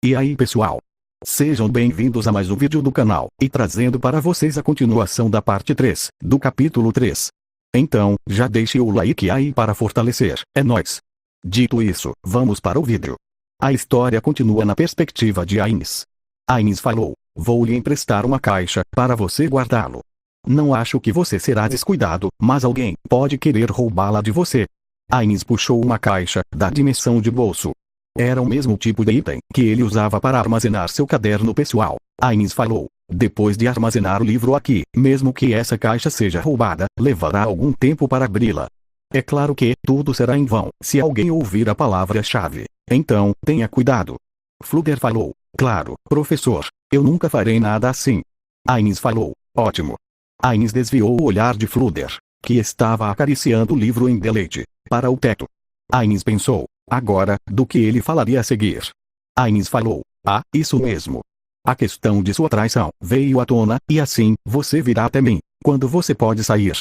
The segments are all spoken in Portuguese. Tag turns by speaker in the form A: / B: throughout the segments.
A: E aí pessoal? Sejam bem-vindos a mais um vídeo do canal, e trazendo para vocês a continuação da parte 3, do capítulo 3. Então, já deixe o like aí para fortalecer, é nóis! Dito isso, vamos para o vídeo. A história continua na perspectiva de Ainz. Ainz falou, vou lhe emprestar uma caixa, para você guardá-lo. Não acho que você será descuidado, mas alguém pode querer roubá-la de você. Ainz puxou uma caixa, da dimensão de bolso. Era o mesmo tipo de item que ele usava para armazenar seu caderno pessoal. Ainz falou, depois de armazenar o livro aqui, mesmo que essa caixa seja roubada, levará algum tempo para abri-la. É claro que tudo será em vão, se alguém ouvir a palavra-chave. Então, tenha cuidado. Flúder falou, claro, professor, eu nunca farei nada assim. Ainz falou, ótimo. Ainz desviou o olhar de Flúder, que estava acariciando o livro em deleite, para o teto. Ainz pensou, agora, do que ele falaria a seguir. Ainz falou, isso mesmo. A questão de sua traição veio à tona, e assim, você virá até mim, quando você pode sair.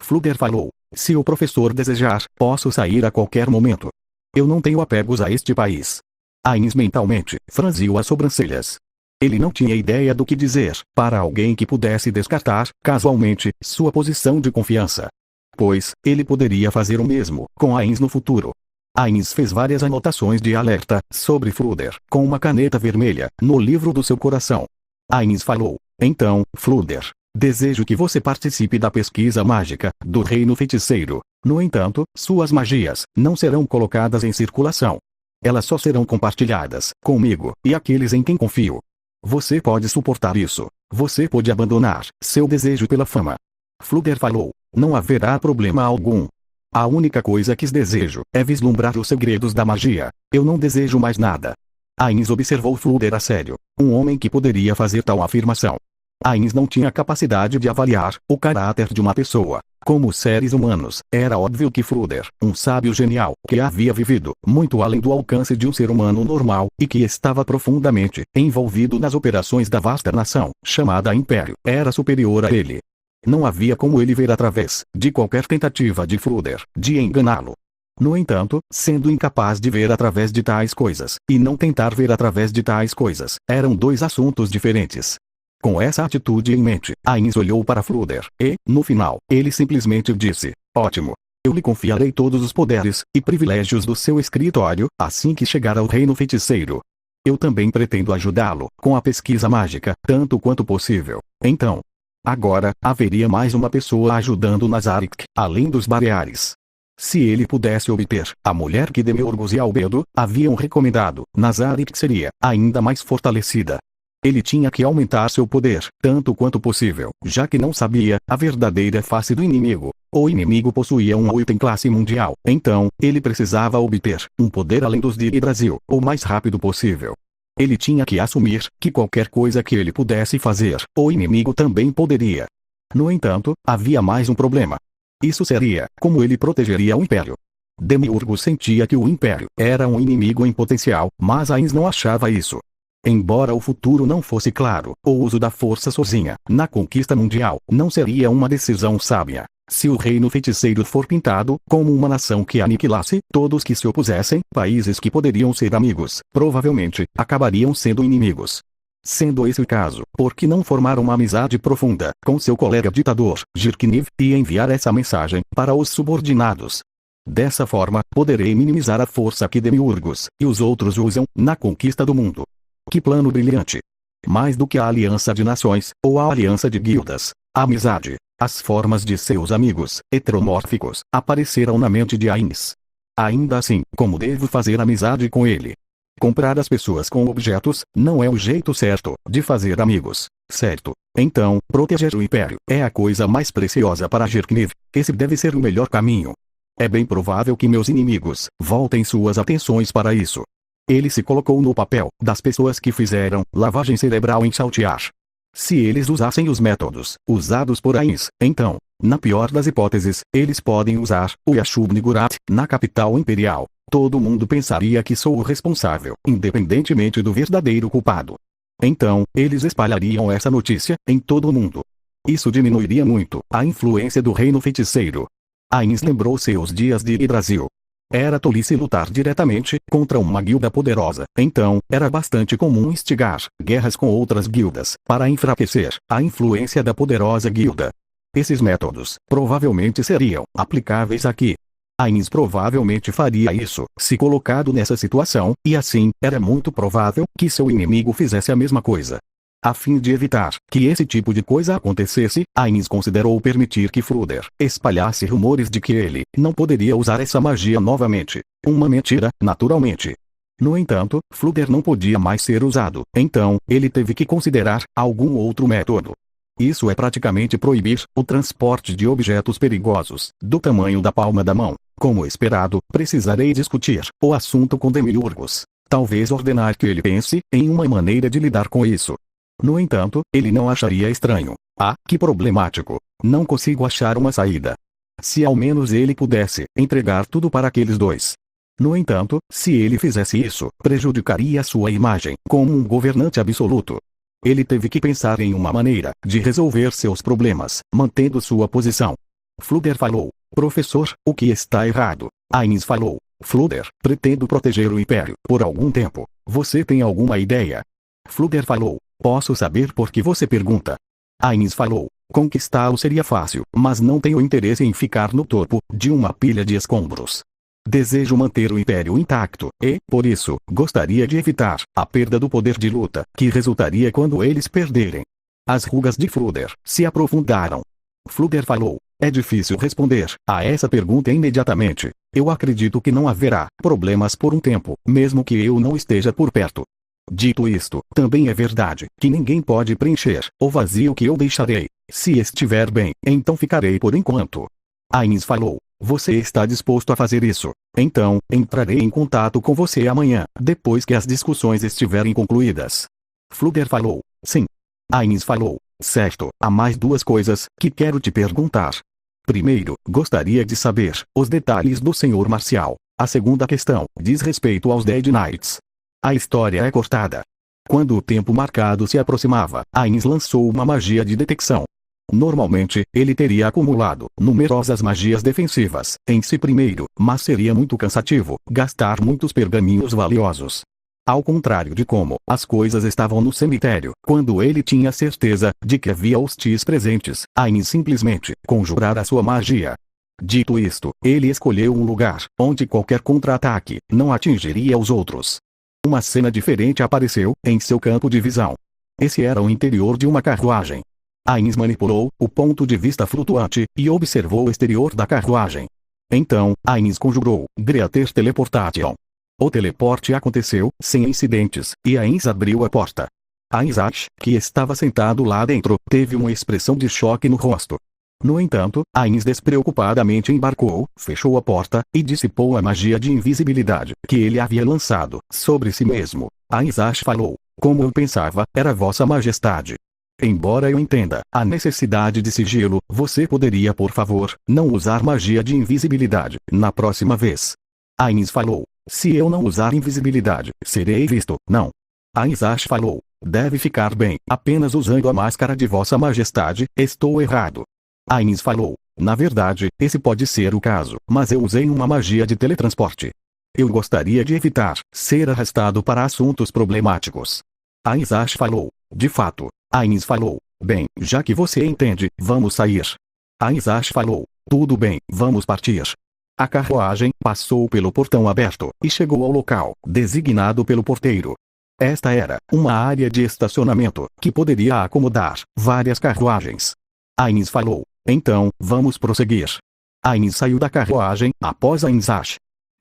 A: Flúder falou, se o professor desejar, posso sair a qualquer momento. Eu não tenho apegos a este país. Ainz mentalmente franziu as sobrancelhas. Ele não tinha ideia do que dizer para alguém que pudesse descartar, casualmente, sua posição de confiança. Pois, ele poderia fazer o mesmo com Ainz no futuro. Ainz fez várias anotações de alerta sobre Flúder, com uma caneta vermelha, no livro do seu coração. Ainz falou, então, Flúder, desejo que você participe da pesquisa mágica do Reino Feiticeiro. No entanto, suas magias não serão colocadas em circulação. Elas só serão compartilhadas comigo e aqueles em quem confio. Você pode suportar isso. Você pode abandonar seu desejo pela fama. Flúder falou, não haverá problema algum. A única coisa que desejo é vislumbrar os segredos da magia. Eu não desejo mais nada. Ainz observou Flúder a sério. Um homem que poderia fazer tal afirmação. Ainz não tinha capacidade de avaliar o caráter de uma pessoa. Como seres humanos, era óbvio que Flúder, um sábio genial, que havia vivido muito além do alcance de um ser humano normal, e que estava profundamente envolvido nas operações da vasta nação, chamada Império, era superior a ele. Não havia como ele ver através de qualquer tentativa de Flúder de enganá-lo. No entanto, sendo incapaz de ver através de tais coisas, e não tentar ver através de tais coisas, eram dois assuntos diferentes. Com essa atitude em mente, Ainz olhou para Flúder, e, no final, ele simplesmente disse, ótimo. Eu lhe confiarei todos os poderes e privilégios do seu escritório, assim que chegar ao Reino Feiticeiro. Eu também pretendo ajudá-lo com a pesquisa mágica, tanto quanto possível. Então, agora, haveria mais uma pessoa ajudando Nazarick, além dos Baleares. Se ele pudesse obter a mulher que Demiurgos e Albedo haviam recomendado, Nazarick seria ainda mais fortalecida. Ele tinha que aumentar seu poder, tanto quanto possível, já que não sabia a verdadeira face do inimigo. O inimigo possuía um item classe mundial, então, ele precisava obter um poder além dos de Yggdrasil, o mais rápido possível. Ele tinha que assumir que qualquer coisa que ele pudesse fazer, o inimigo também poderia. No entanto, havia mais um problema. Isso seria como ele protegeria o Império. Demiurgos sentia que o Império era um inimigo em potencial, mas Ainz não achava isso. Embora o futuro não fosse claro, o uso da força sozinha, na conquista mundial, não seria uma decisão sábia. Se o Reino Feiticeiro for pintado como uma nação que aniquilasse todos que se opusessem, países que poderiam ser amigos, provavelmente, acabariam sendo inimigos. Sendo esse o caso, por que não formar uma amizade profunda com seu colega ditador, Jirkniv, e enviar essa mensagem para os subordinados? Dessa forma, poderei minimizar a força que Demiurgos e os outros usam na conquista do mundo. Que plano brilhante! Mais do que a aliança de nações, ou a aliança de guildas, a amizade, as formas de seus amigos, heteromórficos, apareceram na mente de Ainz. Ainda assim, como devo fazer amizade com ele? Comprar as pessoas com objetos, não é o jeito certo de fazer amigos, certo? Então, proteger o Império é a coisa mais preciosa para Jirkniv. Esse deve ser o melhor caminho. É bem provável que meus inimigos voltem suas atenções para isso. Ele se colocou no papel das pessoas que fizeram lavagem cerebral em Saltear. Se eles usassem os métodos usados por Ainz, então, na pior das hipóteses, eles podem usar o Yashub-Nigurat na capital imperial. Todo mundo pensaria que sou o responsável, independentemente do verdadeiro culpado. Então, eles espalhariam essa notícia em todo o mundo. Isso diminuiria muito a influência do Reino Feiticeiro. Ainz lembrou seus dias de Yggdrasil. Era tolice lutar diretamente contra uma guilda poderosa, então era bastante comum instigar guerras com outras guildas para enfraquecer a influência da poderosa guilda. Esses métodos provavelmente seriam aplicáveis aqui. Ainz provavelmente faria isso se colocado nessa situação, e assim, era muito provável que seu inimigo fizesse a mesma coisa. A fim de evitar que esse tipo de coisa acontecesse, Ainz considerou permitir que Fluder espalhasse rumores de que ele não poderia usar essa magia novamente. Uma mentira, naturalmente. No entanto, Fluder não podia mais ser usado, então, ele teve que considerar algum outro método. Isso é praticamente proibir o transporte de objetos perigosos, do tamanho da palma da mão. Como esperado, precisarei discutir o assunto com Demiurgos. Talvez ordenar que ele pense em uma maneira de lidar com isso. No entanto, ele não acharia estranho. Ah, que problemático. Não consigo achar uma saída. Se ao menos ele pudesse entregar tudo para aqueles dois. No entanto, se ele fizesse isso, prejudicaria sua imagem como um governante absoluto. Ele teve que pensar em uma maneira de resolver seus problemas, mantendo sua posição. Fluder falou: professor, o que está errado? Ainz falou: Fluder, pretendo proteger o Império por algum tempo. Você tem alguma ideia? Fluder falou: posso saber por que você pergunta? Ainz falou: conquistá-lo seria fácil, mas não tenho interesse em ficar no topo de uma pilha de escombros. Desejo manter o Império intacto, e, por isso, gostaria de evitar a perda do poder de luta, que resultaria quando eles perderem. As rugas de Fluder se aprofundaram. Fluder falou: é difícil responder a essa pergunta imediatamente. Eu acredito que não haverá problemas por um tempo, mesmo que eu não esteja por perto. Dito isto, também é verdade que ninguém pode preencher o vazio que eu deixarei. Se estiver bem, então ficarei por enquanto. Ainz falou: você está disposto a fazer isso? Então, entrarei em contato com você amanhã, depois que as discussões estiverem concluídas. Fluder falou: sim. Ainz falou: certo, há mais duas coisas que quero te perguntar. Primeiro, gostaria de saber os detalhes do Senhor Marcial. A segunda questão diz respeito aos Dead Knights. A história é cortada. Quando o tempo marcado se aproximava, Ainz lançou uma magia de detecção. Normalmente, ele teria acumulado numerosas magias defensivas em si primeiro, mas seria muito cansativo gastar muitos pergaminhos valiosos. Ao contrário de como as coisas estavam no cemitério, quando ele tinha certeza de que havia hostis presentes, Ainz simplesmente conjurara sua magia. Dito isto, ele escolheu um lugar onde qualquer contra-ataque não atingiria os outros. Uma cena diferente apareceu em seu campo de visão. Esse era o interior de uma carruagem. Ainz manipulou o ponto de vista flutuante e observou o exterior da carruagem. Então, Ainz conjurou Greater Teleportation. O teleporte aconteceu sem incidentes, e Ainz abriu a porta. Ainz, que estava sentado lá dentro, teve uma expressão de choque no rosto. No entanto, Ainz despreocupadamente embarcou, fechou a porta, e dissipou a magia de invisibilidade que ele havia lançado sobre si mesmo. Ainz falou: como eu pensava, era Vossa Majestade. Embora eu entenda a necessidade de sigilo, você poderia por favor, não usar magia de invisibilidade na próxima vez? Ainz falou: se eu não usar invisibilidade, serei visto, não. Ainz falou: deve ficar bem, apenas usando a máscara de Vossa Majestade, estou errado. Ainz falou: na verdade, esse pode ser o caso, mas eu usei uma magia de teletransporte. Eu gostaria de evitar ser arrastado para assuntos problemáticos. Ainz falou: de fato. Ainz falou: bem, já que você entende, vamos sair. Ainz falou: tudo bem, vamos partir. A carruagem passou pelo portão aberto e chegou ao local designado pelo porteiro. Esta era uma área de estacionamento que poderia acomodar várias carruagens. Ainz falou: então, vamos prosseguir. Ainz saiu da carruagem após Ainz.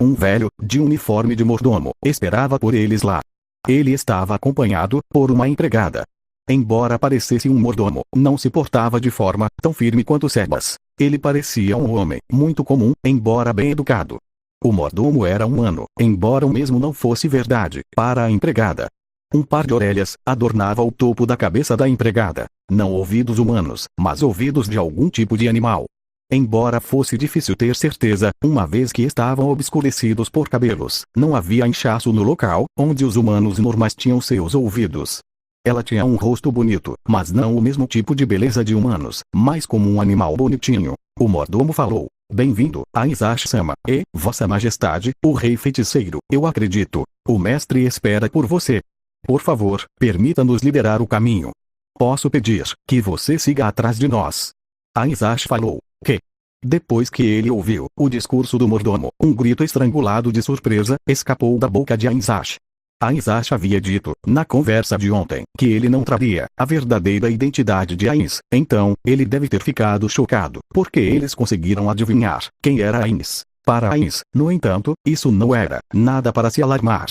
A: Um velho, de uniforme de mordomo, esperava por eles lá. Ele estava acompanhado por uma empregada. Embora parecesse um mordomo, não se portava de forma tão firme quanto Sebas. Ele parecia um homem muito comum, embora bem educado. O mordomo era humano, embora o mesmo não fosse verdade para a empregada. Um par de orelhas adornava o topo da cabeça da empregada. Não ouvidos humanos, mas ouvidos de algum tipo de animal. Embora fosse difícil ter certeza, uma vez que estavam obscurecidos por cabelos, não havia inchaço no local onde os humanos normais tinham seus ouvidos. Ela tinha um rosto bonito, mas não o mesmo tipo de beleza de humanos, mas como um animal bonitinho. O mordomo falou: Bem-vindo, Aizashi-sama, e, Vossa Majestade, o Rei Feiticeiro, eu acredito. O mestre espera por você. Por favor, permita-nos liberar o caminho. Posso pedir que você siga atrás de nós. Aizashi falou. Que? Depois que ele ouviu o discurso do mordomo, um grito estrangulado de surpresa escapou da boca de Aizashi. Aizashi havia dito, na conversa de ontem, que ele não traria a verdadeira identidade de Ains. Então, ele deve ter ficado chocado, porque eles conseguiram adivinhar quem era Ains. Para Ains, no entanto, isso não era nada para se alarmar.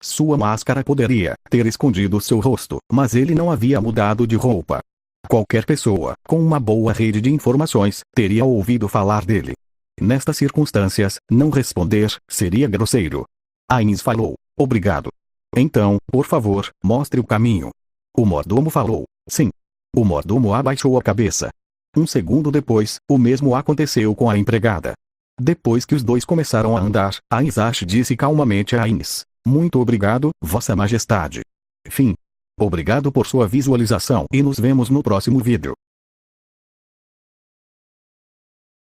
A: Sua máscara poderia ter escondido seu rosto, mas ele não havia mudado de roupa. Qualquer pessoa, com uma boa rede de informações, teria ouvido falar dele. Nestas circunstâncias, não responder seria grosseiro. Ains falou, obrigado. Então, por favor, mostre o caminho. O mordomo falou, sim. O mordomo abaixou a cabeça. Um segundo depois, o mesmo aconteceu com a empregada. Depois que os dois começaram a andar, Aizashi disse calmamente a Ains, muito obrigado, Vossa Majestade. Fim. Obrigado por sua visualização e nos vemos no próximo vídeo.